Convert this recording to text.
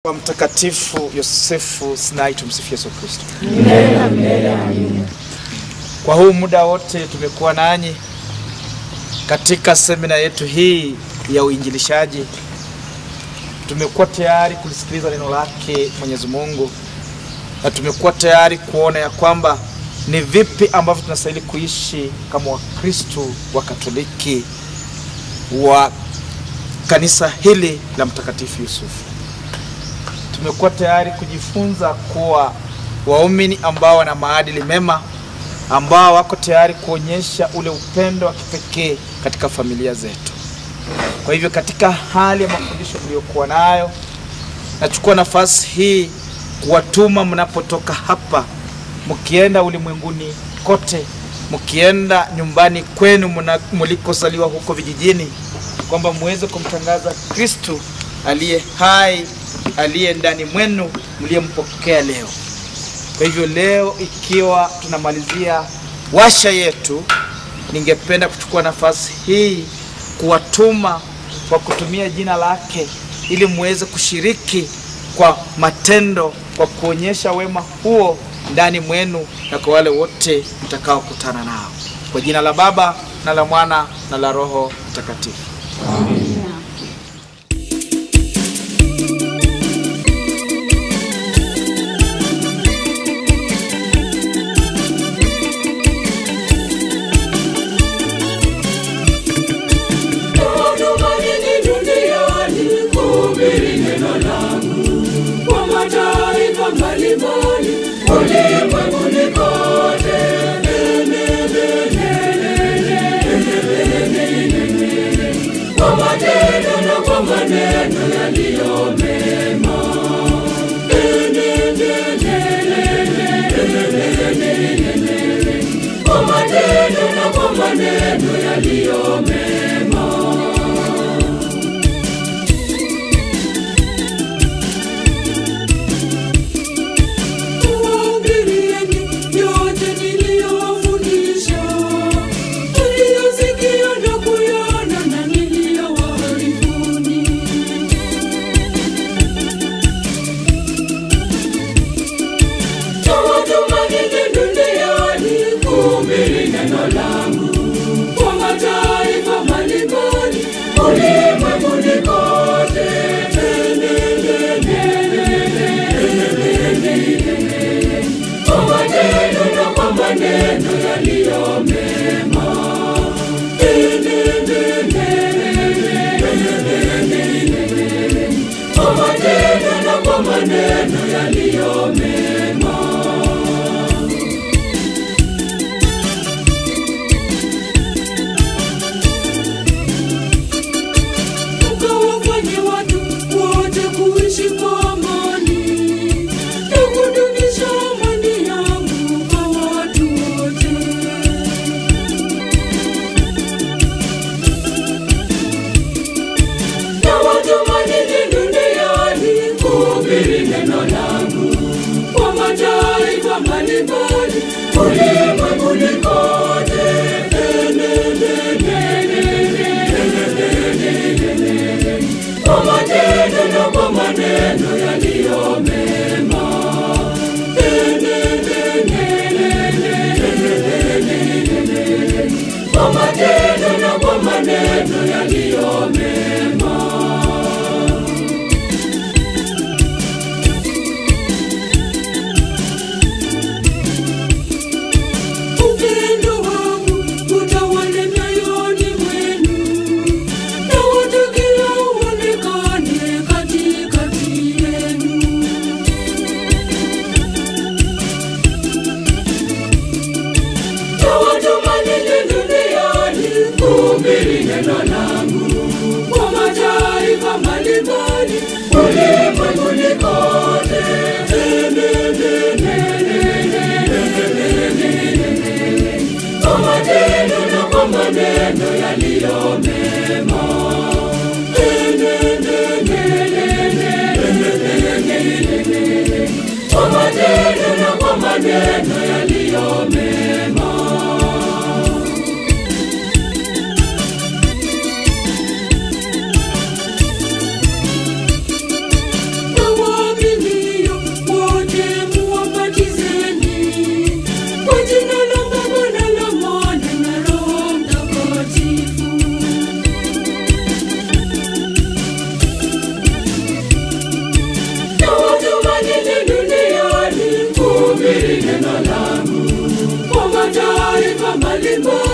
Kwa Mtakatifu Yosefu Sinai, tumsifie Yesu Kristo. Amen. Kwa huu muda wote tumekuwa nanyi katika semina yetu hii ya uinjilishaji. Tumekuwa tayari kulisikiliza neno lake Mwenyezi Mungu, na tumekuwa tayari kuona ya kwamba ni vipi ambavyo tunastahili kuishi kama Wakristo wa Katoliki wa kanisa hili la Mtakatifu Yusufu. Tumekuwa tayari kujifunza kuwa waumini ambao wana maadili mema, ambao wako tayari kuonyesha ule upendo wa kipekee katika familia zetu. Kwa hivyo katika hali ya mafundisho mliokuwa nayo, nachukua nafasi hii kuwatuma mnapotoka hapa, mkienda ulimwenguni kote, mkienda nyumbani kwenu mlikozaliwa huko vijijini, kwamba muweze kumtangaza Kristo aliye hai, aliye ndani mwenu, mliyempokea leo. Kwa hivyo leo, ikiwa tunamalizia washa yetu, ningependa kuchukua nafasi hii kuwatuma kwa kutumia jina lake, ili muweze kushiriki kwa matendo, kwa kuonyesha wema huo ndani mwenu na kwa wale wote mtakao kutana nao. Kwa jina la Baba na la Mwana na la Roho Mtakatifu. Amen. Maneno yaliyo mema, kwa matendo na kwa maneno yaliyo mema. Tuhubirieni yote niliyowafundisha, tuliyosikia na kuyaona na niliyowaarifuni. Tumaini duniani kuhubiri neno langu kwa mataifa mbalimbali ulimwenguni kote. Kwa matendo na kwa maneno yaliyo mema, kwa matendo na kwa maneno yaliyo mema. Ukawafanye watu wote kuishi kwa amani, na kudumisha amani yangu kwa watu wote. Na watumaini duniani kuhubiri neno langu kwa mataifa mbalimbali ulimwenguni kote. Kwa matendo na kwa maneno yaliyo mema, kwa matendo na kwa maneno yaliyo mema. Upendo wangu utawale mioyoni mwenu, na watakia uonekane katikati yenu. Na watumaini duniani kuhubiri neno langu kwa mataifa mbalimbali ulimwenguni kote. Kwa matendo na kwa maneno yaliyo mema, kwa matendo na kwa maneno yaliyo mema. Na mema